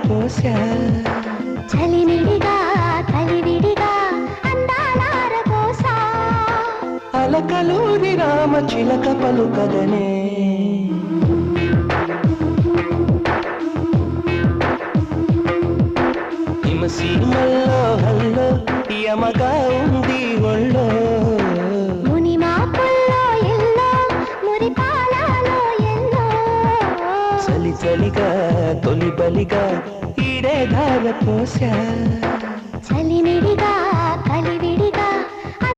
పోసా చలిమిడిగా కలివిడిగా అందాలార పోసా అలకలూరి రామ చిలక పలుకగనే హిమసీమల్లో హల్లో యమగా ఉంది ఒళ్ళో మునిమాపుల్లో ఎల్లో మురిపాలలో ఎల్లో చలి చలిగా తొలి బలిగా ఈడే ధార పోసా చలిమిడిగా